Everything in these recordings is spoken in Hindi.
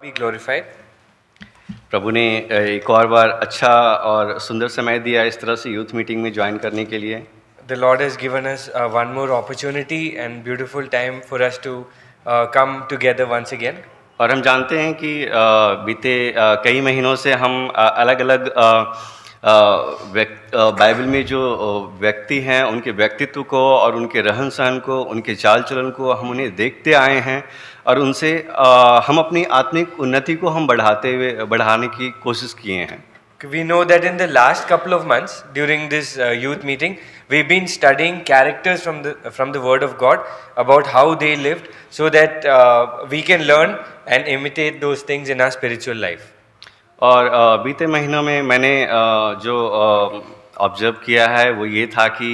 be glorified. प्रभु ने एक और बार अच्छा और सुंदर समय दिया इस तरह से यूथ मीटिंग में ज्वाइन करने के लिए। The Lord has given us one more opportunity and beautiful time for us to come together once again. और हम जानते हैं कि बीते कई महीनों से हम अलग अलग बाइबल में जो व्यक्ति हैं उनके व्यक्तित्व को और उनके रहन सहन को, उनके चाल चलन को हम उन्हें देखते आए हैं और उनसे हम अपनी आत्मिक उन्नति को हम बढ़ाने की कोशिश किए हैं। We know that in the last couple of months during this youth meeting, we've been studying characters from the Word of God about how they lived, so that we can learn and imitate those things in our spiritual life. और बीते महीनों में मैंने जो ऑब्जर्व किया है वो ये था कि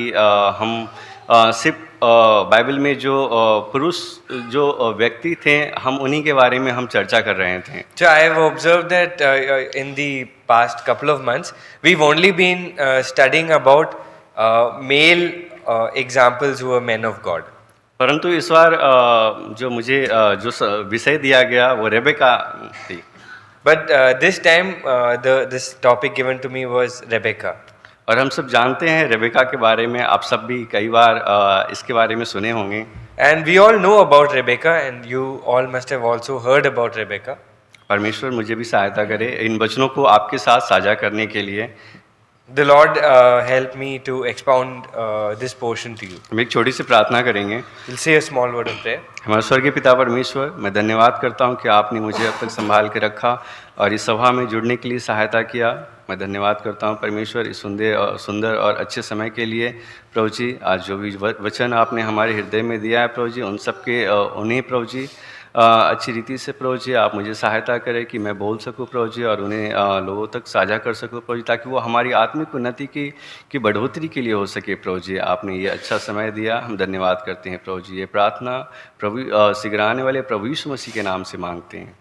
हम सिर्फ बाइबल में जो पुरुष जो व्यक्ति थे हम उन्हीं के बारे में हम चर्चा कर रहे थे। So I have observed that in the past couple of months, we've only been studying about male examples who are men of God. परंतु इस बार जो मुझे जो विषय दिया गया वो रेबेका थी। But this time this topic given to me was Rebecca. और हम सब जानते हैं रेबेका के बारे में, आप सब भी कई बार इसके बारे में सुने होंगे। And we all know about Rebecca, and you all must have also heard about Rebecca. परमेश्वर मुझे भी सहायता करे इन वचनों को आपके साथ साझा करने के लिए। The Lord help me to expound this portion to you. हम एक छोटी सी प्रार्थना करेंगे। We'll say a small word of prayer. हमारे स्वर्गीय पिता परमेश्वर, मैं धन्यवाद करता हूँ कि आपने मुझे अब तक संभाल के रखा और इस सभा में जुड़ने के लिए सहायता किया। मैं धन्यवाद करता हूँ परमेश्वर इस सुंदर और अच्छे समय के लिए। प्रभु जी, आज जो भी वचन आपने हमारे हृदय में दिया है प्रभु जी, उन सब के उन्हें प्रभु जी अच्छी रीति से प्रभु जी आप मुझे सहायता करें कि मैं बोल सकूं प्रभु जी और उन्हें लोगों तक साझा कर सकूं प्रभु जी, ताकि वो हमारी आत्मिक उन्नति की बढ़ोतरी के लिए हो सके। प्रभु जी, आपने ये अच्छा समय दिया, हम धन्यवाद करते हैं प्रभु जी। ये प्रार्थना प्रभु शीघ्र वाले प्रभु यीशु मसीह के नाम से मांगते हैं,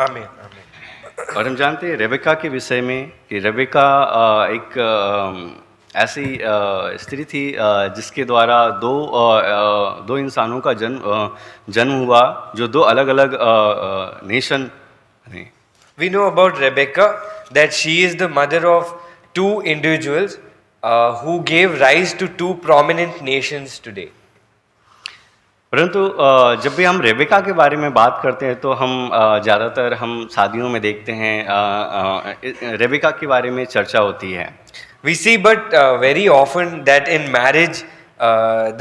आमीन आमीन। और हम जानते हैं रेबेका के विषय में कि रेबेका एक ऐसी स्त्री थी जिसके द्वारा दो इंसानों का जन्म हुआ जो दो अलग अलग नेशन थे। We know about Rebecca that she is the mother of two individuals who gave rise to two prominent nations today. परंतु जब भी हम रेबेका के बारे में बात करते हैं तो हम ज़्यादातर हम शादियों में देखते हैं रेबेका के बारे में चर्चा होती है। We see but very often that in marriage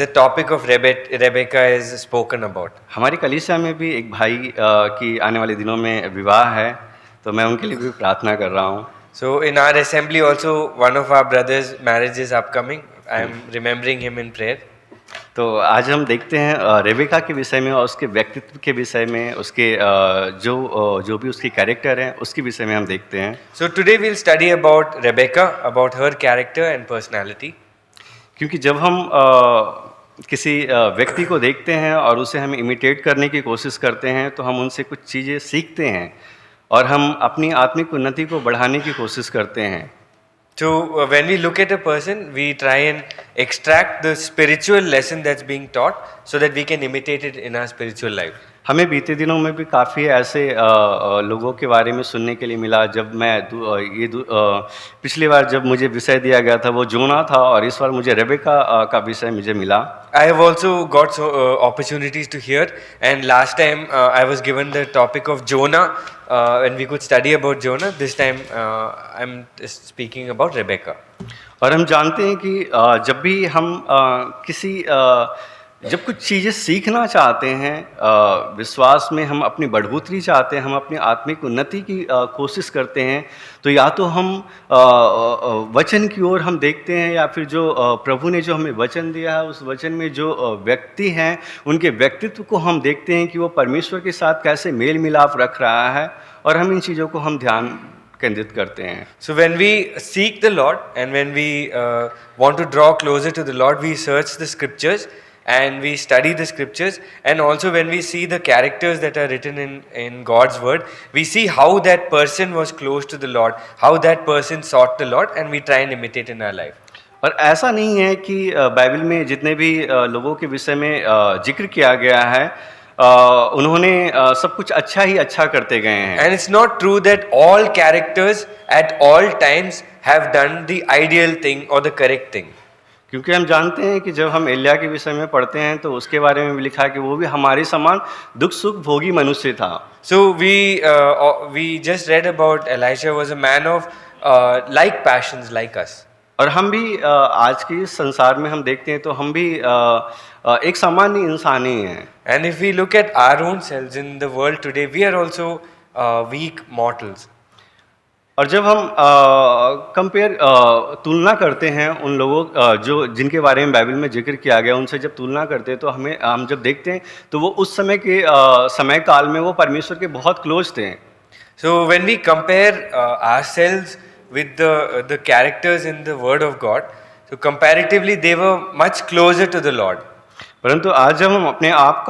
the topic of Rebecca is spoken about. हमारी कलीसिया में भी एक भाई की आने वाले दिनों में विवाह है, तो मैं उनके लिए भी प्रार्थना कर रहा हूँ। So in our assembly also one of our brothers' marriage is upcoming. I am remembering him in prayer. तो आज हम देखते हैं रेबेका के विषय में और उसके व्यक्तित्व के विषय में, उसके जो भी उसकी कैरेक्टर है उसके विषय में हम देखते हैं। So today we'll study about Rebecca, about her character and personality. क्योंकि जब हम किसी व्यक्ति को देखते हैं और उसे हम इमिटेट करने की कोशिश करते हैं तो हम उनसे कुछ चीज़ें सीखते हैं और हम अपनी आत्मिक उन्नति को बढ़ाने की कोशिश करते हैं। So when we look at a person, we try and extract the spiritual lesson that's being taught so that we can imitate it in our spiritual life. हमें बीते दिनों में भी काफ़ी ऐसे लोगों के बारे में सुनने के लिए मिला। जब मैं पिछली बार जब मुझे विषय दिया गया था वो जोना था और इस बार मुझे रेबेका का विषय मुझे मिला। I have also got opportunities to hear, and last time I was given the topic of Jonah and we could study about Jonah. This time I'm speaking about Rebecca. और हम जानते हैं कि जब भी हम जब कुछ चीज़ें सीखना चाहते हैं, विश्वास में हम अपनी बढ़ोतरी चाहते हैं, हम अपनी आत्मिक उन्नति की कोशिश करते हैं, तो या तो हम वचन की ओर हम देखते हैं या फिर जो प्रभु ने जो हमें वचन दिया है उस वचन में जो व्यक्ति हैं उनके व्यक्तित्व को हम देखते हैं कि वो परमेश्वर के साथ कैसे मेल मिलाप रख रहा है, और हम इन चीज़ों को हम ध्यान केंद्रित करते हैं। So when we seek the Lord and when we want to draw closer to the Lord, we search the scriptures and we study the scriptures, and also when we see the characters that are written in God's word, we see how that person was close to the Lord, how that person sought the Lord, and we try and imitate in our life. और ऐसा नहीं है कि बाइबल में जितने भी लोगों के विषय में जिक्र किया गया है उन्होंने सब कुछ अच्छा ही अच्छा करते गए हैं। And it's not true that all characters at all times have done the ideal thing or the correct thing. क्योंकि हम जानते हैं कि जब हम एलिय्याह के विषय में पढ़ते हैं तो उसके बारे में भी लिखा है कि वो भी हमारे समान दुख सुख भोगी मनुष्य था। So we just read about Elisha was a man of like passions like us. और हम भी आज के इस संसार में हम देखते हैं तो हम भी एक सामान्य इंसान ही हैं। And if we look at our own selves in the world today, we are also weak mortals. और जब हम कंपेयर तुलना करते हैं उन लोगों जो जिनके बारे में बाइबल में जिक्र किया गया उनसे जब तुलना करते हैं तो हम जब देखते हैं तो वो उस समय के समय काल में वो परमेश्वर के बहुत क्लोज थे। So when we compare ourselves with the characters in the Word of God, so comparatively they were much closer to the Lord. परंतु आज जब हम अपने आप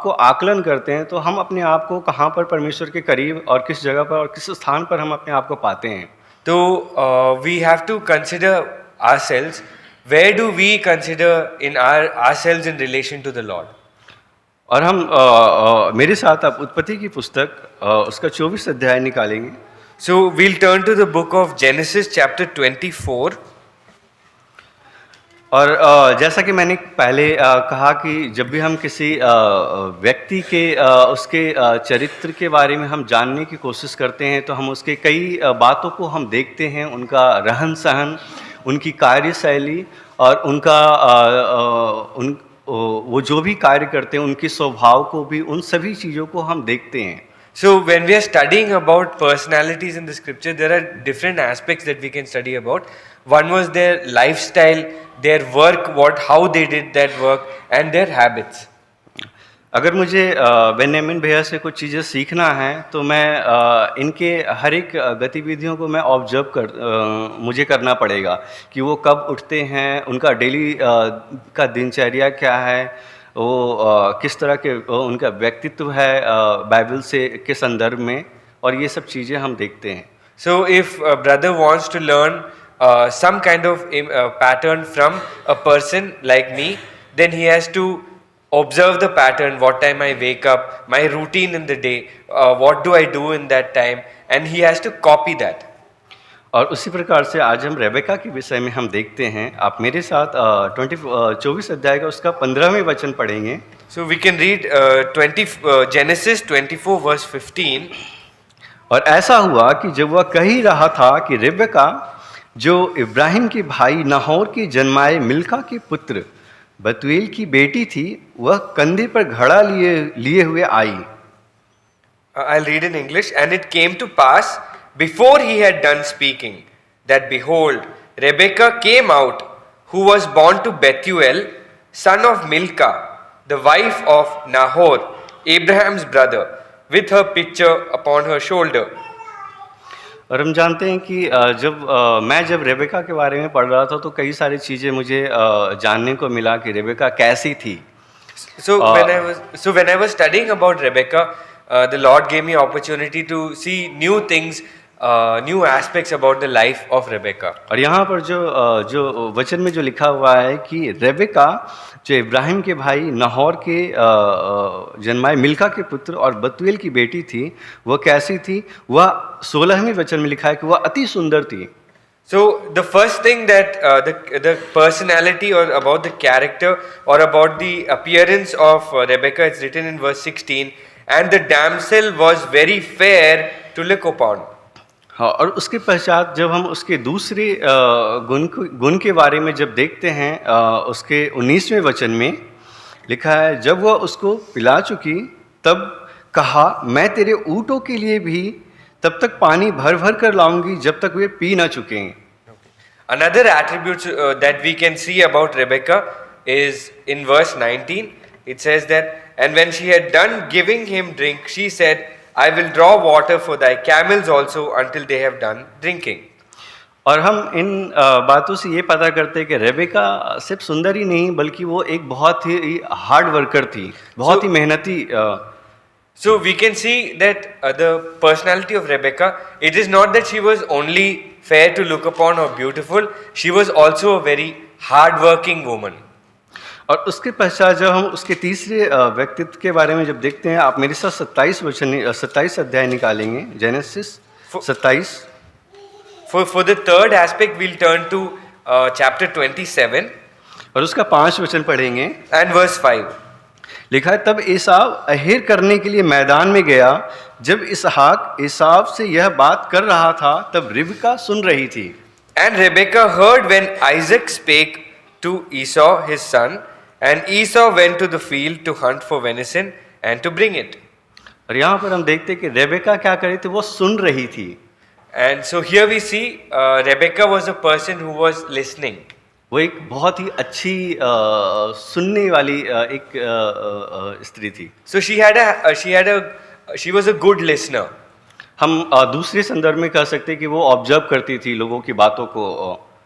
को आकलन करते हैं तो हम अपने आप को कहाँ पर परमेश्वर के करीब और किस जगह पर और किस स्थान पर हम अपने आप को पाते हैं। So we have to consider ourselves. Where do we consider in ourselves in relation to the Lord? और हम मेरे साथ आप उत्पत्ति की पुस्तक उसका 24 अध्याय निकालेंगे। So we'll turn to the book of Genesis chapter 24. और जैसा कि मैंने पहले कहा कि जब भी हम किसी व्यक्ति के उसके चरित्र के बारे में हम जानने की कोशिश करते हैं तो हम उसके कई बातों को हम देखते हैं, उनका रहन सहन, उनकी कार्यशैली और उनका वो जो भी कार्य करते हैं उनके स्वभाव को भी, उन सभी चीज़ों को हम देखते हैं। So when we are studying about personalities in the scripture, there are different aspects that we can study about. One was their lifestyle, their work, how they did that work, and their habits. अगर मुझे बेन्यामीन भैया से कुछ चीज़ें सीखना है तो मैं इनके हर एक गतिविधियों को मैं मुझे करना पड़ेगा कि वो कब उठते हैं, उनका डेली का दिनचर्या क्या है, वो किस तरह के उनका व्यक्तित्व है बाइबल से के संदर्भ में, और ये सब चीज़ें हम देखते हैं। So if a brother wants to learn some kind of pattern from a person like me, then he has to observe the pattern, what time I wake up, my routine in the day, what do I do in that time, and he has to copy that. और उसी प्रकार से आज हम रेबेका के विषय में हम देखते हैं। आप मेरे साथ 24 अध्याय का उसका 15वें वचन पढ़ेंगे। So we can read Genesis 24 verse 15. और ऐसा हुआ कि जब वह कह ही रहा था कि रेबेका जो इब्राहिम के भाई नाहोर के जन्माए मिल्का के पुत्र बतूएल की बेटी थी, वह कंधे पर घड़ा लिए हुए आई। I'll read in English. And it came to pass, before he had done speaking, that behold, Rebekah came out, who was born to Bethuel, son of Milcah, the wife of Nahor, Abraham's brother, with her pitcher upon her shoulder. और हम जानते हैं कि मैं जब रेबेका के बारे में पढ़ रहा था तो कई सारी चीज़ें मुझे जानने को मिला कि रेबेका कैसी थी। So when I was studying about Rebecca, the Lord gave me opportunity to see new things, new aspects about the life of Rebecca. और यहाँ पर जो वचन में जो लिखा हुआ है कि रेबेका जो इब्राहिम के भाई नाहोर के जन्माए मिल्का के पुत्र और बतूएल की बेटी थी, वह कैसी थी? वह 16वें वचन में लिखा है कि वह अति सुंदर थी। So the first thing that the personality or about the character or about the appearance of Rebecca, it's written in verse 16, and the damsel was very fair to look upon. हाँ, और उसके पश्चात जब हम उसके दूसरे गुण के बारे में जब देखते हैं उसके 19वें वचन में लिखा है, जब वह उसको पिला चुकी तब कहा, मैं तेरे ऊँटों के लिए भी तब तक पानी भर भर कर लाऊंगी जब तक वे पी ना चुकें। Another attribute that we can see about Rebecca is in verse 19. It says that, and when she had done giving him drink, she said, I will draw water for thy camels also until they have done drinking. और हम इन बातों से ये पता करते हैं कि रेबेका सिर्फ सुंदर ही नहीं बल्कि वो एक बहुत ही हार्ड वर्कर थी, बहुत ही मेहनती। So we can see that the personality of Rebecca, it is not that she was only fair to look upon or beautiful, she was also a very hard working woman. और उसके पश्चात जब हम उसके तीसरे व्यक्तित्व के बारे में जब देखते हैं, आप मेरे साथ 27 अध्याय निकालेंगे, genesis 27। For the third aspect, we'll turn to chapter 27 और उसका 5 वचन पढ़ेंगे। and verse 5. लिखा है, तब एसाव अहेर करने के लिए मैदान में गया। जब इसहाक एसाव से यह बात कर रहा था, तब रिबका सुन रही थी। And Rebekah heard when Isaac spake to Esau his son, and Esau went to the field to hunt for venison and to bring it. और यहाँ पर हम देखते हैं कि रेबेका क्या कर रही थी, वो सुन रही थी। And so here we see Rebekah was a person who was listening. वो एक बहुत ही अच्छी सुनने वाली एक स्त्री थी। So she was a good listener. हम दूसरे संदर्भ में कह सकते हैं कि वो ऑब्जर्व करती थी लोगों की बातों को।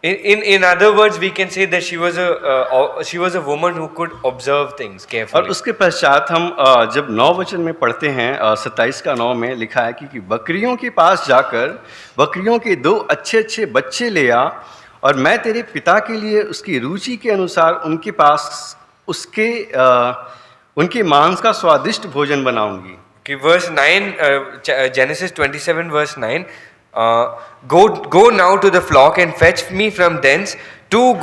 In other words, we can say that she was a woman who could observe things और carefully. उसके पश्चात हम जब 9 वचन में पढ़ते हैं, 27 का 9 में लिखा है कि बकरियों के पास जाकर बकरियों के 2 अच्छे बच्चे ले आ, और मैं तेरे पिता के लिए उसकी रुचि के अनुसार उनके पास उनके मांस का स्वादिष्ट भोजन बनाऊंगी। Okay, verse 9, Genesis 27 verse 9. Go now to the flock and fetch me from thence 2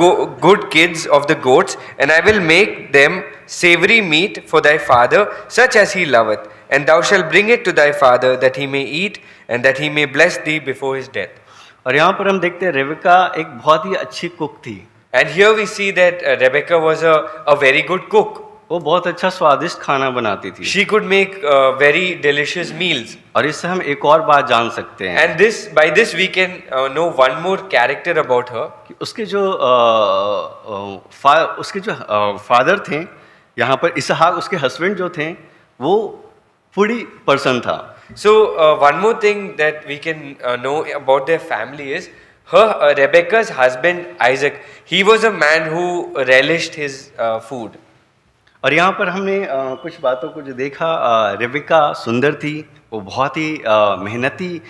good kids of the goats, and I will make them savory meat for thy father, such as he loveth, and thou shalt bring it to thy father, that he may eat, and that he may bless thee before his death. और यहाँ पर हम देखते हैं रेबेका एक बहुत ही अच्छी कुक थी। And here we see that Rebekah was a very good cook. वो बहुत अच्छा स्वादिष्ट खाना बनाती थी। She could make very delicious meals. और इससे हम एक और बात जान सकते हैं, And by this we can know one more character about her. कि उसके जो फादर थे, यहाँ पर इसहाक उसके हस्बैंड जो थे, वो फूडी पर्सन था। So one more thing that we can know about their family is Rebekah's husband Isaac. He was a man who relished his food. और यहाँ पर हमने कुछ बातों को जो देखा, रेबेका सुंदर थी, वो बहुत ही मेहनती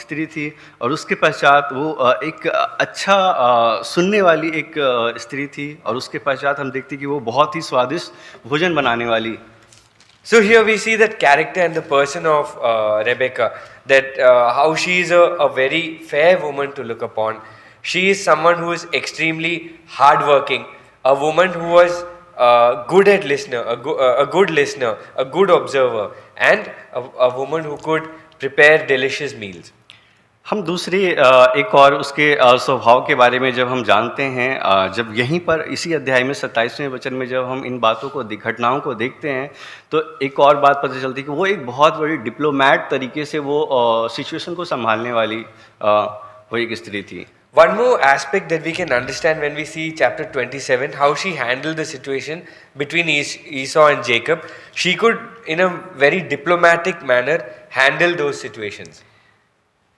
स्त्री थी, और उसके पश्चात वो एक अच्छा सुनने वाली एक स्त्री थी, और उसके पश्चात हम देखते कि वो बहुत ही स्वादिष्ट भोजन बनाने वाली। So here we see that character and the person of Rebekah, that how she is a very fair woman to look upon. She is someone who is extremely hardworking, a woman who was good at listener, a good listener, a good observer, and a woman who could prepare delicious meals. हम दूसरी एक और उसके स्वभाव के बारे में जब हम जानते हैं, जब यहीं पर इसी अध्याय में 27वें वचन में जब हम इन बातों को घटनाओं को देखते हैं, तो एक और बात पता चलती है कि वो एक बहुत बड़ी डिप्लोमैट तरीके से वो सिचुएशन को संभालने वाली वो एक स्त्री थी। One more aspect that we can understand when we see chapter 27, how she handled the situation between Esau and Jacob. She could, in a very diplomatic manner, handle those situations.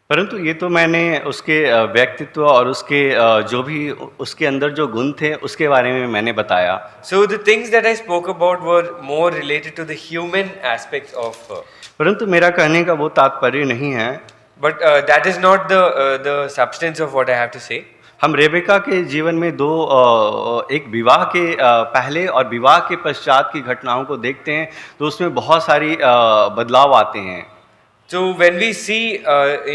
परंतु ये तो मैंने उसके व्यक्तित्व और उसके जो भी उसके अंदर जो गुण थे उसके बारे में मैंने बताया। So the things that I spoke about were more related to the human aspects of her. परंतु मेरा कहने का वो तात्पर्य नहीं है। But that is not the substance of what I have to say. हम रेबेका के जीवन में एक विवाह के पहले और विवाह के पश्चात की घटनाओं को देखते हैं, तो उसमें बहुत सारी बदलाव आते हैं। So when we see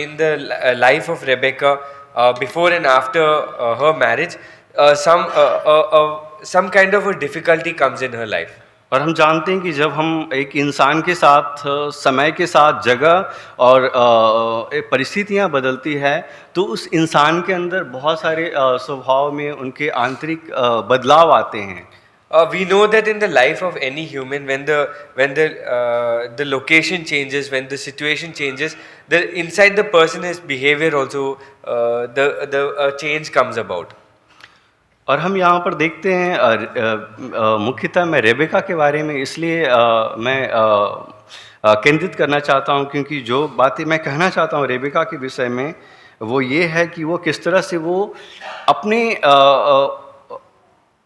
in the life of Rebekah before and after her marriage, some kind of a difficulty comes in her life. और हम जानते हैं कि जब हम एक इंसान के साथ समय के साथ जगह और परिस्थितियां बदलती है, तो उस इंसान के अंदर बहुत सारे स्वभाव में उनके आंतरिक बदलाव आते हैं। We know that in the life of any human, when the location changes, when the situation changes, inside the person, his behavior also the change comes about. और हम यहाँ पर देखते हैं मुख्यतः मैं रेबेका के बारे में इसलिए मैं केंद्रित करना चाहता हूँ, क्योंकि जो बातें मैं कहना चाहता हूँ रेबेका के विषय में, वो ये है कि वो किस तरह से वो अपने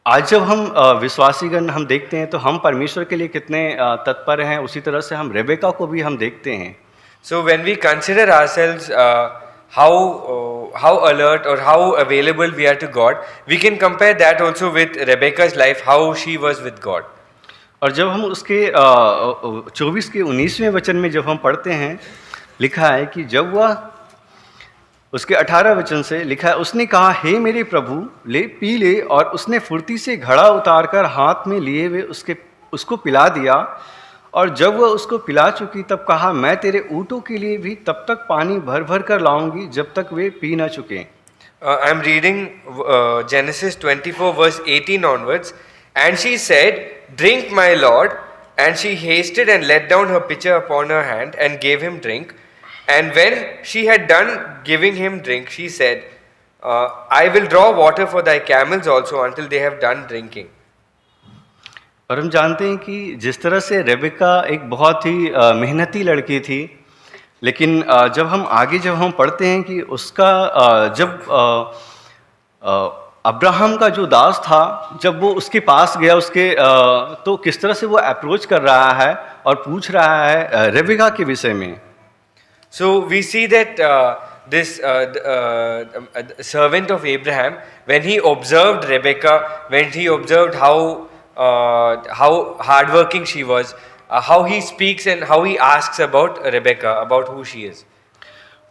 आज जब हम विश्वासीगण हम देखते हैं तो हम परमेश्वर के लिए कितने तत्पर हैं, उसी तरह से हम रेबेका को भी हम देखते हैं। So when we consider ourselves, how alert or how available we are to God, we can compare that also with Rebecca's life, how she was with God. और जब हम उसके 24 के 19वें वचन में जब हम पढ़ते हैं, लिखा है कि जब वह, उसके 18 वचन से लिखा है, उसने कहा, हे मेरे प्रभु, ले पी ले, और उसने फुर्ती से घड़ा उतारकर हाथ में लिए हुए उसको पिला दिया। और जब वह उसको पिला चुकी तब कहा, मैं तेरे ऊँटों के लिए भी तब तक पानी भर भर कर लाऊंगी जब तक वे पी न चुके। I am reading Genesis 24 verse 18 onwards. And she said, drink, my lord. And she hasted and let down her pitcher upon her hand and gave him drink. And when she had done giving him drink, she said, I will draw water for thy camels also until they have done drinking. और हम जानते हैं कि जिस तरह से रेबेका एक बहुत ही मेहनती लड़की थी, लेकिन जब हम पढ़ते हैं कि उसका जब अब्राहम का जो दास था, जब वो उसके पास गया, तो किस तरह से वो अप्रोच कर रहा है और पूछ रहा है रेबेका के विषय में। So we see that this servant of Abraham, when he observed Rebecca, when he observed how hardworking she was, how he speaks and how he asks about Rebecca, about who she is.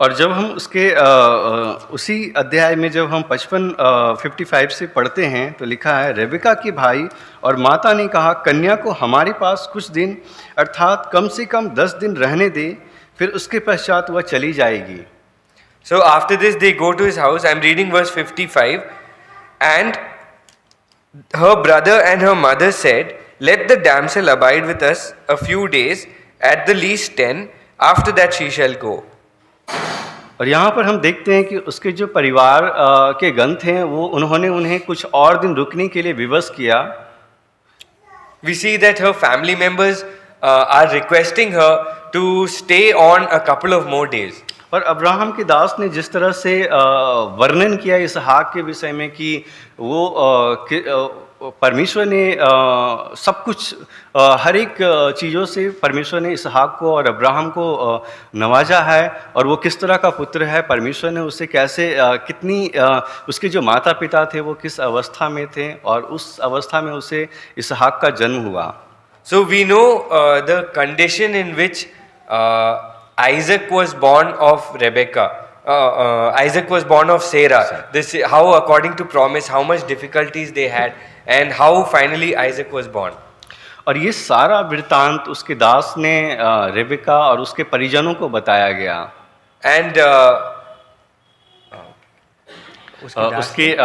और जब हम उसके उसी अध्याय में जब हम 55 से पढ़ते हैं तो लिखा है, रेबेका के भाई और माता ने कहा, कन्या को हमारे पास कुछ दिन अर्थात कम से कम 10 दिन रहने दे, फिर उसके पश्चात वह चली जाएगी। So after this they go to his house. I am reading verse 55. And her brother and her mother said, let the damsel abide with us a few days, at the least 10, after that she shall go. और यहाँ पर हम देखते हैं कि उसके जो परिवार के गण थे, वो उन्होंने उन्हें कुछ और दिन रुकने के लिए विवश किया। We see that her family members are requesting her to stay on a couple of more days. और अब्राहम के दास ने जिस तरह से वर्णन किया इसहाक के विषय में कि वो परमेश्वर ने सब कुछ हर एक चीज़ों से परमेश्वर ने इसहाक को और अब्राहम को नवाजा है, और वो किस तरह का पुत्र है, परमेश्वर ने उसे कैसे कितनी उसके जो माता पिता थे वो किस अवस्था में थे, और उस अवस्था में उसे इसहाक का जन्म हुआ। So we know the condition in which Isaac was born of Rebecca. Isaac was born of Sarah. This how, according to promise, how much difficulties they had, and how finally Isaac was born. और ये सारा वृत्तांत उसके दास ने रेबेका और उसके परिजनों को बताया गया। And उसके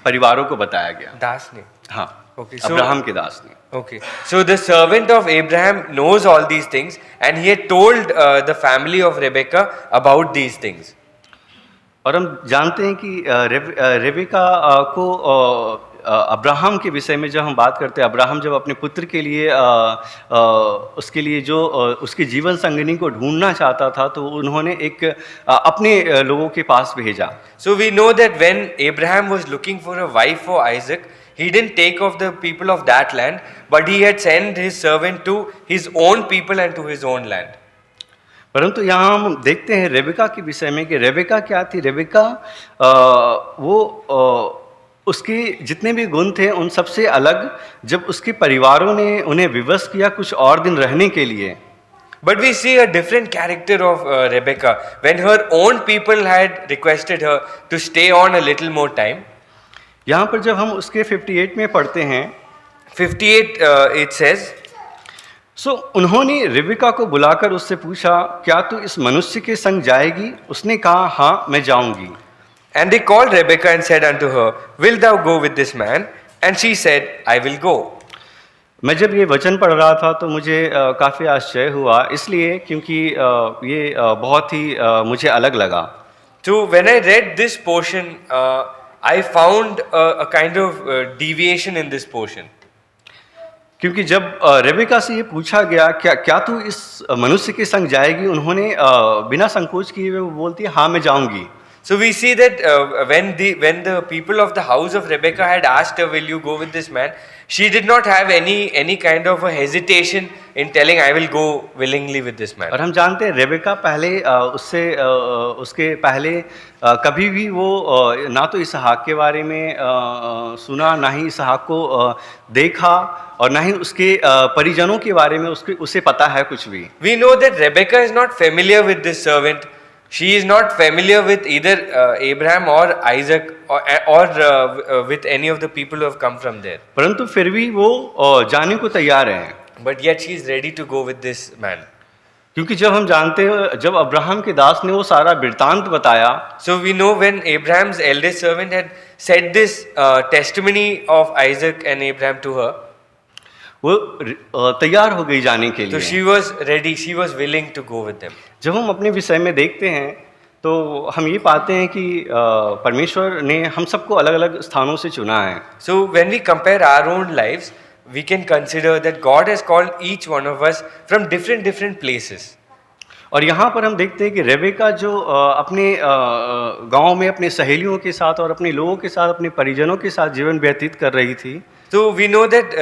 परिवारों को बताया गया। दास ने, हाँ, okay, अब्राहम के दास ने। Okay, so the servant of Abraham knows all these things, and he had told the family of Rebecca about these things. और हम जानते हैं कि रेबेका को अब्राहम के विषय में जब हम बात करते हैं, अब्राहम जब अपने पुत्र के लिए उसके लिए जो उसकी जीवन संगिनी को ढूंढना चाहता था, तो उन्होंने एक अपने लोगों के पास भेजा। So we know that when Abraham was looking for a wife for Isaac, he didn't take of the people of that land, but he had sent his servant to his own people and to his own land. परंतु यहाँ हम देखते हैं रेबेका के विषय में कि रेबेका क्या थी। रेबेका उसके जितने भी गुण थे उन सबसे अलग, जब उसके परिवारों ने उन्हें विवश किया कुछ और दिन रहने के लिए। But we see a different character of Rebecca when her own people had requested her to stay on a little more time. यहाँ पर जब हम उसके 58 में पढ़ते हैं, 58 it says, उन्होंने रेबेका को बुलाकर उससे पूछा, क्या तू इस मनुष्य के संग जाएगी? उसने कहा, हाँ, मैं जाऊंगी। And they called Rebecca and said unto her, will thou go with this man? And she said, I will go. मैं जब ये वचन पढ़ रहा था तो मुझे काफ़ी आश्चर्य हुआ, इसलिए क्योंकि ये बहुत ही मुझे अलग लगा। So when I read this portion, I found a kind of deviation in this portion. क्योंकि जब रेबेका से ये पूछा गया, क्या तू इस मनुष्य के संग जाएगी, उन्होंने बिना संकोच किए वो बोलती है, हाँ, मैं जाऊंगी। So we see that when the people of the house of Rebecca had asked her, "Will you go with this man?" She did not have any kind of a hesitation in telling, "I will go willingly with this man." और हम जानते हैं रेबेका पहले उसके पहले कभी भी वो ना तो इसहाक के बारे में सुना, ना ही इसहाक को देखा, और ना ही उसके परिजनों के बारे में उसे पता है कुछ भी। We know that Rebecca is not familiar with this servant. She is not familiar with either Abraham or Isaac or with any of the people who have come from there. परंतु फिर भी वो जाने को तैयार हैं, But yet she is ready to go with this man. क्योंकि जब हम जानते हैं, जब अब्राहम के दास ने वो सारा वृत्तांत बताया, So we know when Abraham's eldest servant had said this testimony of Isaac and Abraham to her, वो तैयार हो गई जाने के so लिए। she was ready, she was willing to go with them. जब हम अपने विषय में देखते हैं तो हम ये पाते हैं कि परमेश्वर ने हम सबको अलग अलग स्थानों से चुना है। So when we compare our own lives, we can consider that God has called each one of us from different places. और यहाँ पर हम देखते हैं कि रेबेका जो अपने गांव में अपने सहेलियों के साथ और अपने लोगों के साथ, अपने परिजनों के साथ जीवन व्यतीत कर रही थी, So we know that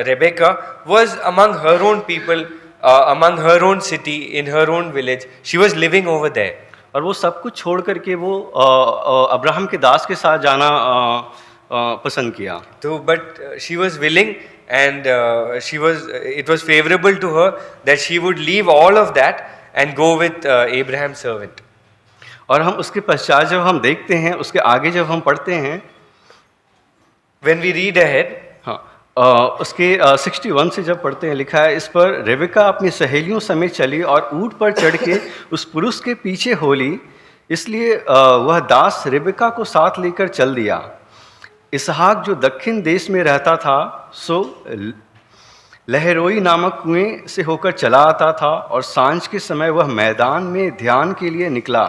Rebecca was among her own people, among her own city, in her own village. She was living over there. और वो सब कुछ छोड़ करके वो अब्राहम के दास के साथ जाना पसंद किया। So, but she was willing, and it was favorable to her that she would leave all of that and go with Abraham's servant. और हम उसके पश्चात जब हम देखते हैं, उसके आगे जब हम पढ़ते हैं, When we read ahead, हाँ, उसके 61 से जब पढ़ते हैं, लिखा है, इस पर रेबेका अपनी सहेलियों समेत चली और ऊँट पर चढ़ के उस पुरुष के पीछे हो ली, इसलिए वह दास रेबेका को साथ लेकर चल दिया। इसहाक जो दक्षिण देश में रहता था, सो लहरोई नामक कुएं से होकर चला आता था, और सांझ के समय वह मैदान में ध्यान के लिए निकला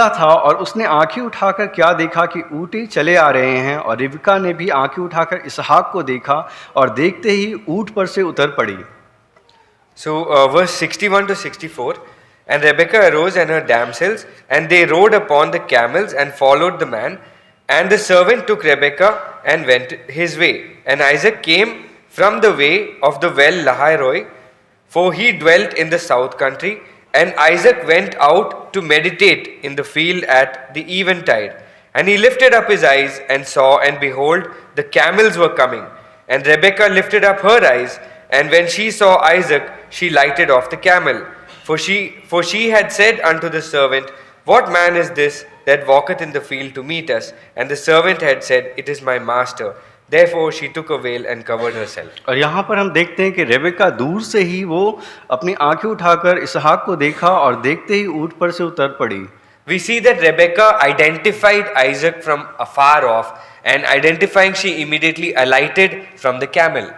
था, और उसने आंखें उठाकर क्या देखा कि ऊँट चले आ रहे हैं, और रिबका ने भी आंखें उठाकर इसहाक को देखा, और देखते ही ऊँट पर से उतर पड़ी। So verse 61 to 64, and Rebekah arose and her damsels, and they rode upon the camels and followed the man, and the servant took Rebekah and went his way. And Isaac came from the way of the well Lahairoi, for he dwelt in the south country. And Isaac went out to meditate in the field at the eventide. And he lifted up his eyes and saw, and behold, the camels were coming. And Rebekah lifted up her eyes, and when she saw Isaac, she lighted off the camel. For she had said unto the servant, What man is this that walketh in the field to meet us? And the servant had said, It is my master. Therefore she took a veil and covered herself. और यहाँ पर हम देखते हैं कि रेबेका दूर से ही वो अपनी आंखें उठाकर इसहाक को देखा, और देखते ही ऊँट पर से उतर पड़ी। We see that Rebekah identified Isaac from afar off, and identifying, she immediately alighted from the camel.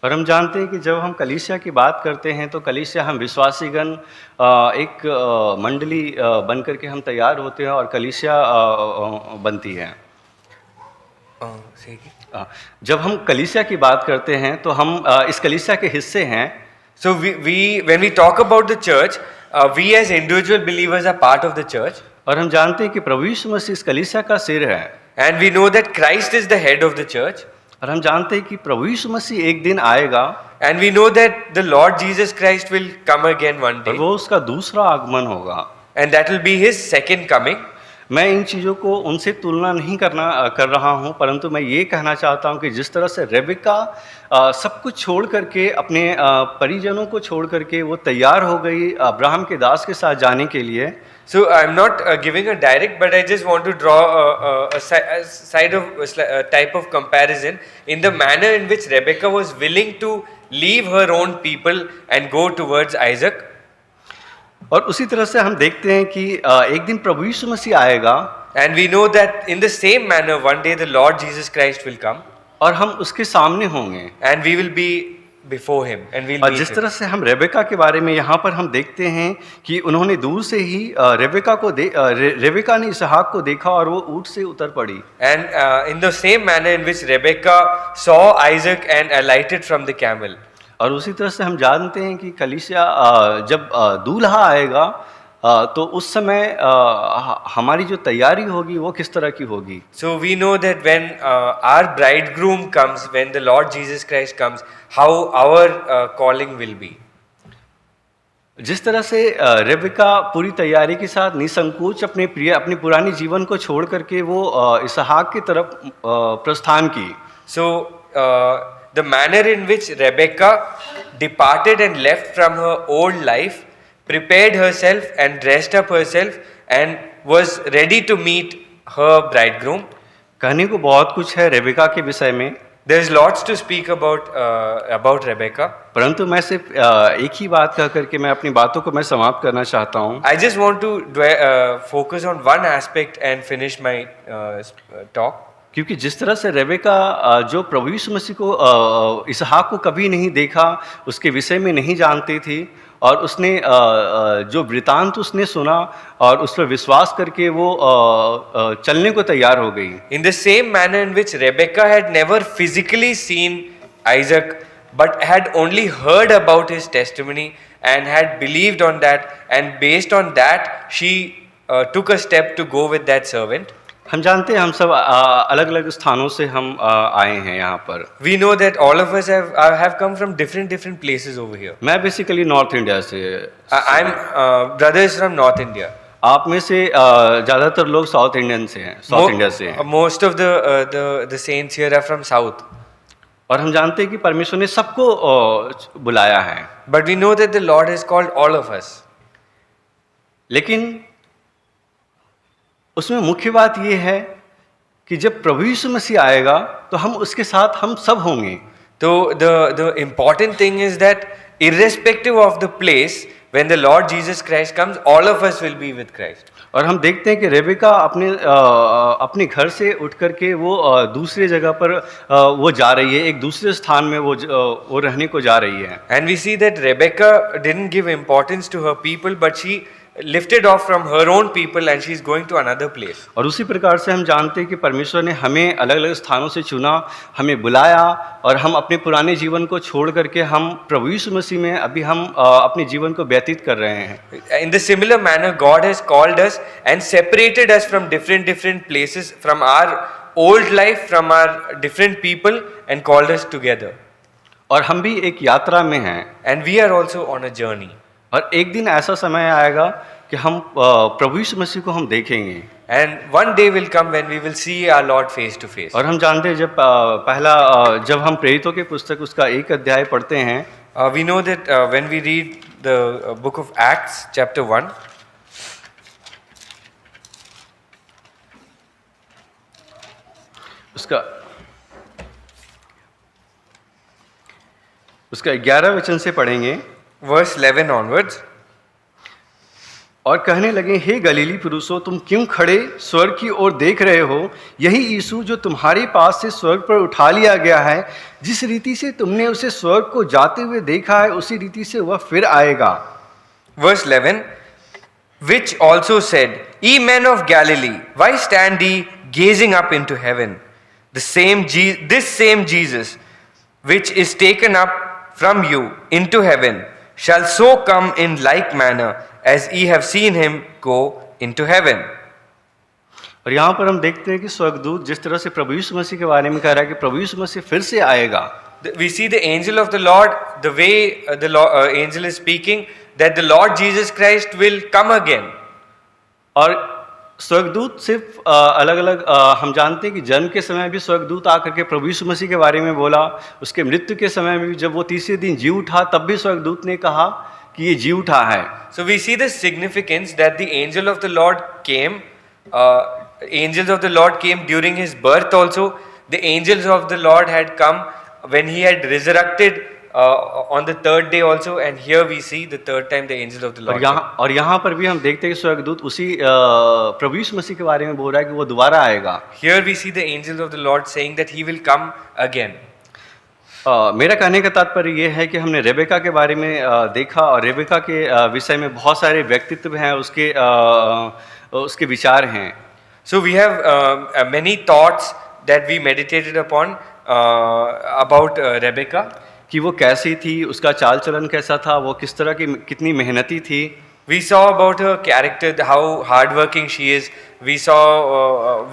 और हम जानते हैं कि जब हम कलीसिया की बात करते हैं तो कलीसिया, हम विश्वासीगण एक मंडली बन करके हम तैयार होते हैं और कलीसिया बनती है। जब हम कलीसिया की बात करते हैं तो हम इस कलीसिया के हिस्से हैं। So when we talk about the church, we as individual believers are part of the church. और हम जानते हैं कि प्रभु यीशु मसीह इस कलीसिया का सिर है। And we know that Christ is the head of the church. और हम जानते हैं कि प्रभु यीशु मसीह एक दिन आएगा। And we know that the Lord Jesus Christ will come again one और day. वो उसका दूसरा आगमन होगा। And that will be his second coming. मैं इन चीज़ों को उनसे तुलना नहीं कर रहा हूँ, परंतु मैं ये कहना चाहता हूँ कि जिस तरह से रेबेका सब कुछ छोड़ करके, अपने परिजनों को छोड़ करके वो तैयार हो गई अब्राहम के दास के साथ जाने के लिए। So I'm not giving a direct, but I just want to draw a type of comparison in the manner in which Rebekah was willing to leave her own people and go towards Isaac. और उसी तरह से हम देखते हैं कि एक दिन प्रभु यीशु मसीह आएगा, And we know that in the same manner one day the Lord Jesus Christ will come, और हम उसके सामने होंगे, and we will be before him and we'll और meet जिस him. तरह से हम रेबेका के बारे में यहाँ पर हम देखते हैं कि उन्होंने दूर से ही रेबेका ने इसहाक को देखा और वो ऊँट से उतर पड़ी। And in the same manner in which Rebekah saw Isaac and alighted from the camel. और उसी तरह से हम जानते हैं कि कलीसिया जब दूल्हा आएगा तो उस समय हमारी जो तैयारी होगी वो किस तरह की होगी। So we know that when our bridegroom comes, when the Lord Jesus Christ comes, how our calling will be. जिस तरह से रेबेका पूरी तैयारी के साथ निसंकोच अपनी पुरानी जीवन को छोड़ करके वो इसहाक की तरफ प्रस्थान की। So the manner in which Rebecca departed and left from her old life, prepared herself and dressed up herself and was ready to meet her bridegroom. कहने को बहुत कुछ है रेबेका के विषय में, There's lots to speak about Rebecca. परंतु मैं सिर्फ एक ही बात कह करके मैं अपनी बातों को मैं समाप्त करना चाहता हूँ। I just want to focus on one aspect and finish my talk. क्योंकि जिस तरह से रेबेका जो प्रभु यीशु मसीह को इसहाक को कभी नहीं देखा, उसके विषय में नहीं जानती थी, और उसने जो वृतांत उसने सुना और उस पर विश्वास करके वो चलने को तैयार हो गई। In the same manner in which Rebecca had never physically seen Isaac, but had only heard about his testimony and had believed on that, and based on that she took a step to go with that servant. हम जानते हैं हम सब अलग अलग स्थानों से हम आए हैं यहाँ पर। We know that all of us have come from different places over here. मैं बेसिकली नॉर्थ इंडिया से, I'm brothers from North India. आप में से ज़्यादातर लोग साउथ इंडियन से हैं, साउथ इंडिया से हैं। Most of the saints here are from South. और हम जानते हैं कि परमेश्वर ने सबको बुलाया है। But we know that the Lord has called all of us. लेकिन उसमें मुख्य बात यह है कि जब प्रभु यीशु मसीह आएगा तो हम उसके साथ हम सब होंगे। So the important thing is that irrespective of the place, when the Lord Jesus Christ comes, all of us will be with Christ. और हम देखते हैं कि रेबेका अपने घर से उठ करके वो दूसरे जगह पर वो जा रही है, एक दूसरे स्थान में वो रहने को जा रही है। And we see that Rebecca didn't give importance to her people, but she lifted off from her own people and she is going to another place. और उसी प्रकार से हम जानते हैं कि परमेश्वर ने हमें अलग अलग स्थानों से चुना, हमें बुलाया, और हम अपने पुराने जीवन को छोड़ करके हम प्रभु यीशु मसीह में अभी हम अपने जीवन को व्यतीत कर रहे हैं। In the similar manner, God has called us and separated us from different places, from our old life, from our different people, and called us together. और हम भी एक यात्रा में हैं। And we are also on a journey. और एक दिन ऐसा समय आएगा कि हम प्रभु यीशु मसीह को हम देखेंगे। And one day will come when we will see our Lord face to face. और हम जानते हैं जब हम प्रेरितों के पुस्तक उसका 1 अध्याय पढ़ते हैं, We know that when we read the book of Acts, chapter 1, उसका 11 वचन से पढ़ेंगे। verse 11 onwards. और कहने लगे, हे गलीली पुरुषों, तुम क्यों खड़े स्वर्ग की ओर देख रहे हो? यही यीशु जो तुम्हारे पास से स्वर्ग पर उठा लिया गया है, जिस रीति से तुमने उसे स्वर्ग को जाते हुए देखा है, उसी रीति से वह फिर आएगा। Verse 11, which also said, Ye men of Galilee, why stand ye gazing up into heaven? This same Jesus, which is taken up from you into heaven, shall so come in like manner as ye have seen him go into heaven. और यहाँ पर हम देखते हैं कि स्वर्गदूत जिस तरह से प्रभु यीशु मसीह के बारे में कह रहा है कि प्रभु यीशु मसीह फिर से आएगा। We see the angel of the Lord, the way the angel is speaking, that the Lord Jesus Christ will come again. और स्वर्गदूत सिर्फ अलग अलग हम जानते हैं कि जन्म के समय भी स्वर्गदूत आकर के प्रभु यीशु मसीह के बारे में बोला, उसके मृत्यु के समय में भी जब वो तीसरे दिन जी उठा तब भी स्वर्गदूत ने कहा कि ये जी उठा है। So we see the significance that the angel of the Lord came. Angels of the Lord came during his birth also. The angels of the Lord had come when he had resurrected on the third day also, and here we see the third time the angels of the Lord. और यहाँ पर भी हम देखते हैं कि स्वर्गदूत उसी प्रभु यीशु मसीह के बारे में बोल रहा है कि वो दोबारा आएगा। Here we see the angels of the Lord saying that he will come again. मेरा कहने का तात्पर्य ये है कि हमने रेबेका के बारे में देखा, और रेबेका के विषय में बहुत सारे व्यक्तित्व हैं, उसके विचार हैं। So we have many thoughts that we meditated upon about Rebecca. कि वो कैसी थी, उसका चाल चलन कैसा था, वो किस तरह की कितनी मेहनती थी। We saw about her character, how hardworking she is. We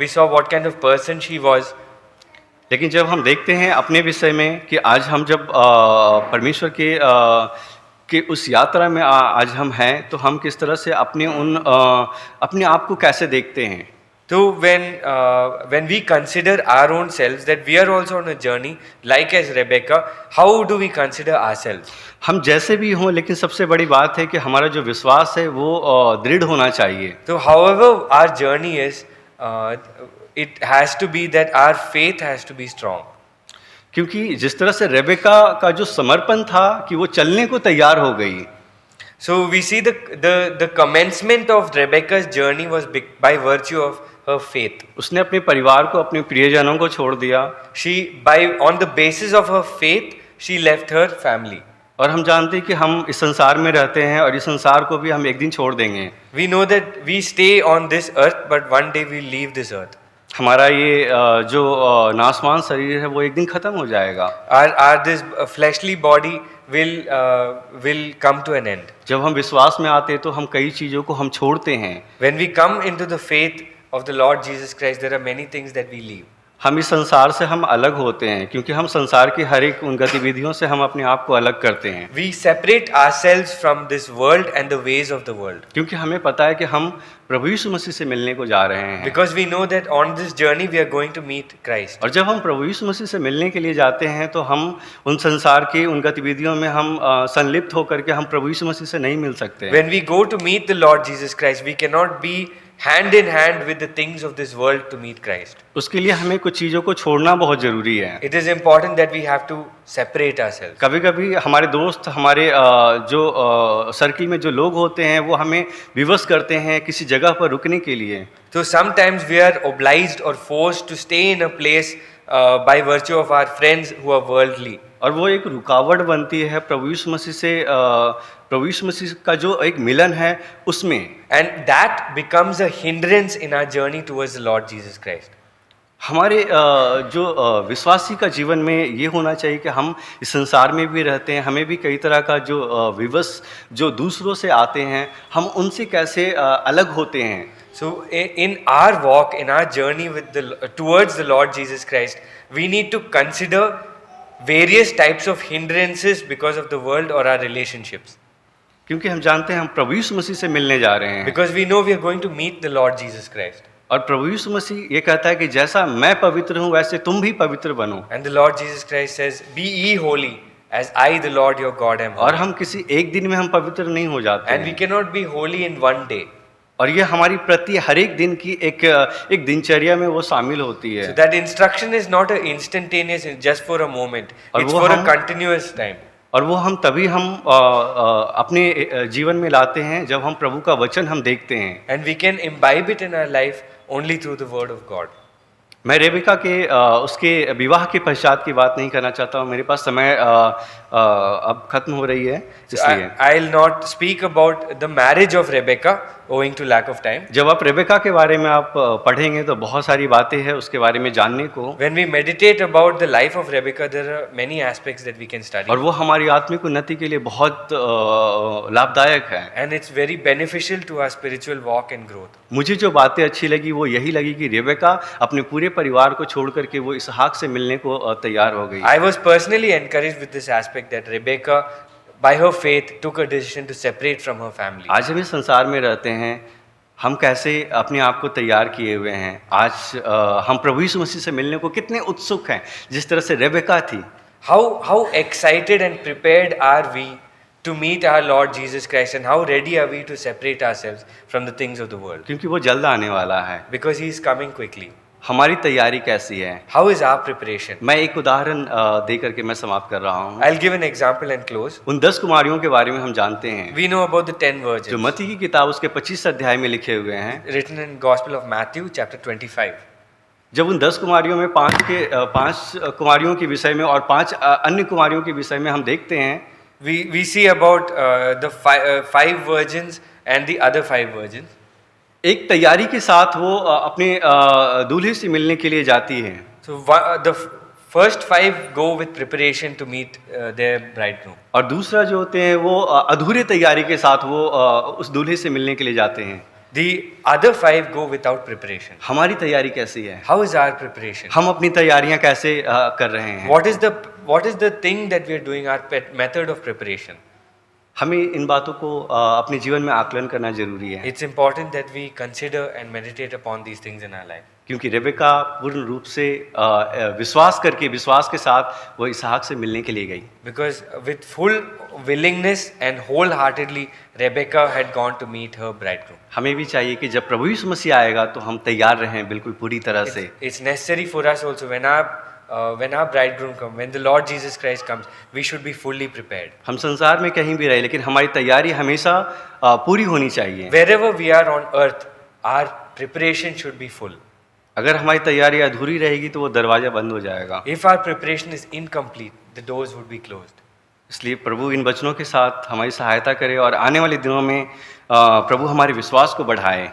saw what kind of person she was. लेकिन जब हम देखते हैं अपने विषय में कि आज हम जब परमेश्वर के उस यात्रा में आज हम हैं, तो हम किस तरह से अपने आप को कैसे देखते हैं। So when we consider our own selves that we are also on a journey, like as Rebecca, how do we consider ourselves? हम जैसे भी हों, लेकिन सबसे बड़ी बात है कि हमारा जो विश्वास है वो दृढ़ होना चाहिए। So however our journey is, it has to be that our faith has to be strong. क्योंकि जिस तरह से रेबेका का जो समर्पण था कि वो चलने को तैयार हो गई। So we see the commencement of Rebecca's journey was by virtue of her faith. उसने अपने परिवार को, अपने प्रियजनों को छोड़ दिया। On the basis of her faith, she left her family. और हम जानते हैं कि हम इस संसार में रहते हैं और इस संसार को भी हम एक दिन छोड़ देंगे। We know that we stay on this earth, but one day we leave this earth. हमारा ये जो नासवान शरीर है वो एक दिन खत्म हो जाएगा। This fleshly body will come to an end. जब हम विश्वास में आते हैं तो हम कई चीज़ों को हम छोड़ते हैं। When we come into the faith of the Lord Jesus Christ, there are many things that we leave. हम इस संसार से हम अलग होते हैं, क्योंकि हम संसार की हर एक उन गतिविधियों से हम अपने आप को अलग करते हैं। We separate ourselves from this world and the ways of the world. क्योंकि हमें पता है कि हम प्रभु यीशु मसीह से मिलने को जा रहे हैं। Because we know that on this journey we are going to meet Christ. और जब हम प्रभु यीशु मसीह से मिलने के लिए जाते हैं तो हम उन संसार की उन गतिविधियों में हम संलिप्त होकर के हम प्रभु यीशु मसीह से नहीं मिल सकते। When we go to meet the Lord Jesus Christ, we cannot be hand in hand with the things of this world to meet Christ. उसके लिए हमें कुछ चीज़ों को छोड़ना बहुत ज़रूरी है। It is important that we have to separate ourselves. कभी-कभी हमारे दोस्त, हमारे जो सर्किल में जो लोग होते हैं वो हमें विवश करते हैं किसी जगह पर रुकने के लिए। So sometimes we are obliged or forced to stay in a place by virtue of our friends who are worldly. और वो एक रुकावट बनती है प्रभु यीशु मसीह से, प्रभु यीशु मसीह का जो एक मिलन है उसमें। And that becomes a hindrance in our journey towards the Lord Jesus Christ. हमारे जो विश्वासी का जीवन में ये होना चाहिए कि हम इस संसार में भी रहते हैं, हमें भी कई तरह का जो विवश जो दूसरों से आते हैं, हम उनसे कैसे अलग होते हैं। So in our walk, in our journey towards the Lord Jesus Christ, we need to consider various types of hindrances because of the world or our relationships. क्योंकि हम जानते हैं हम प्रभु यीशु मसीह से मिलने जा रहे हैं। Because we know we are going to meet the Lord Jesus Christ. और प्रभु यीशु मसीह ये कहता है कि जैसा मैं पवित्र हूँ वैसे तुम भी पवित्र बनो। And the Lord Jesus Christ says, "Be ye holy, as I, the Lord your God, am holy." और हम किसी एक दिन में हम पवित्र नहीं हो जाते And we हैं। cannot be holy in one day. और ये हमारी प्रति हर एक दिन की एक दिनचर्या में वो शामिल होती है। So that instruction is not a instantaneous, just for a moment. और It's वो for a हम- continuous time. और वो हम तभी हम अपने जीवन में लाते हैं जब हम प्रभु का वचन हम देखते हैं। And we can imbibe it in our life only through the word of God. मैं रेबिका के उसके विवाह के पश्चात की बात नहीं करना चाहता हूँ, मेरे पास समय अब खत्म हो रही है, इसलिए I'll not speak about the marriage of Rebecca owing to lack of time. जब आप रेबिका के बारे में आप पढ़ेंगे तो बहुत सारी बातें हैं उसके बारे में जानने को, When we meditate about the life of Rebecca, there are many aspects that we can study. और वो हमारी आत्मिक उन्नति के लिए बहुत लाभदायक है। And it's very beneficial to our spiritual walk and growth. मुझे जो बातें अच्छी लगी वो यही लगी कि रेबिका अपने पूरे परिवार को छोड़ करके वो इसहाक से मिलने को तैयार हो गई। I was personally encouraged with this aspect that Rebecca, by her faith, took a decision to separate from her family. आज हम इस संसार में रहते हैं, हम कैसे अपने आप को तैयार किए हुए हैं। आज हम प्रभु यीशु मसीह से मिलने को कितने उत्सुक हैं, जिस तरह से रेबिका थी। How excited and prepared are we to meet our Lord Jesus Christ, and how ready are we to separate ourselves from the things of the world? क्योंकि वो जल्द आने वाला है। Because He is coming quickly. हमारी तैयारी कैसी है? How is our preparation? मैं एक उदाहरण दे करके मैं समाप्त कर रहा हूँ। I'll give an example and close. उन 10 कुमारियों के बारे में हम जानते हैं We know about the 10 जो virgins मत्ती की किताब उसके 25 अध्याय में लिखे हुए हैं। written in Gospel of Matthew, chapter 25. जब उन 10 कुमारियों में 5 कुमारियों के विषय में और 5 अन्य कुमारियों के विषय में हम देखते हैं, We see about the five virgins and the other 5 virgins. एक तैयारी के साथ वो अपने दूल्हे से मिलने के लिए जाती है। So the First 5 go with preparation to meet their bridegroom. और दूसरा जो होते हैं वो अधूरे तैयारी के साथ वो उस दूल्हे से मिलने के लिए जाते हैं। The other 5 go without preparation. हमारी तैयारी कैसी है? How is our preparation? हम अपनी तैयारियां कैसे कर रहे हैं? What is the thing that we are doing, our method of preparation? हमें इन बातों को अपने जीवन में आकलन करना जरूरी है, It's important that we consider and meditate upon these things in our life. क्योंकि रेबेका पूर्ण रूप से विश्वास के साथ वो इसहाक से मिलने के लिए गई। Because with full willingness and wholeheartedly, Rebecca had gone to meet her bridegroom. हमें भी चाहिए कि जब प्रभु यीशु मसीह आएगा तो हम तैयार रहें बिल्कुल पूरी तरह से। It's necessary for us also when our bridegroom comes, when the Lord Jesus Christ comes, we should be fully prepared. हम संसार में कहीं भी रहे लेकिन हमारी तैयारी हमेशा पूरी होनी चाहिए। Wherever we are on earth, our preparation should be full. अगर हमारी तैयारी अधूरी रहेगी तो वो दरवाजा बंद हो जाएगा। If our preparation is incomplete, the doors would be closed. इसलिए प्रभु इन वचनों के साथ हमारी सहायता करे और आने वाले दिनों में प्रभु हमारे विश्वास को बढ़ाए।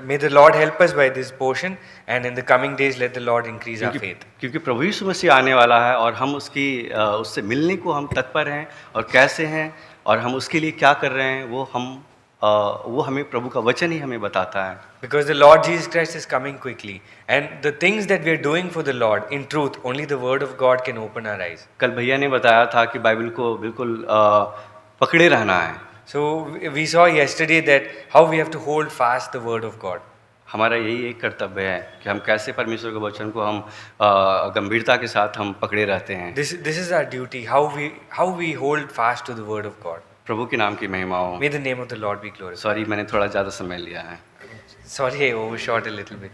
May the Lord help us by this portion, and in the coming days let the Lord increase our faith. क्योंकि प्रभु यीशु मसीह आने वाला है और हम उससे मिलने को हम तत्पर हैं और कैसे हैं और हम उसके लिए क्या कर रहे हैं वो हमें प्रभु का वचन ही हमें बताता है। Because the Lord Jesus Christ is coming quickly, and the things that we are doing for the Lord, in truth, only the Word of God can open our eyes. कल भैया ने बताया था कि बाइबल को बिल्कुल पकड़े रहना है। So we saw yesterday that how we have to hold fast the Word of God. हमारा यही एक कर्तव्य है कि हम कैसे परमेश्वर के वचन को हम गंभीरता के साथ हम पकड़े रहते हैं। This is our duty. How we hold fast to the Word of God. प्रभु के नाम की महिमा हो। May the name of the Lord be glorified. Sorry मैंने थोड़ा ज़्यादा समय लिया है। Sorry, I overshot a little bit.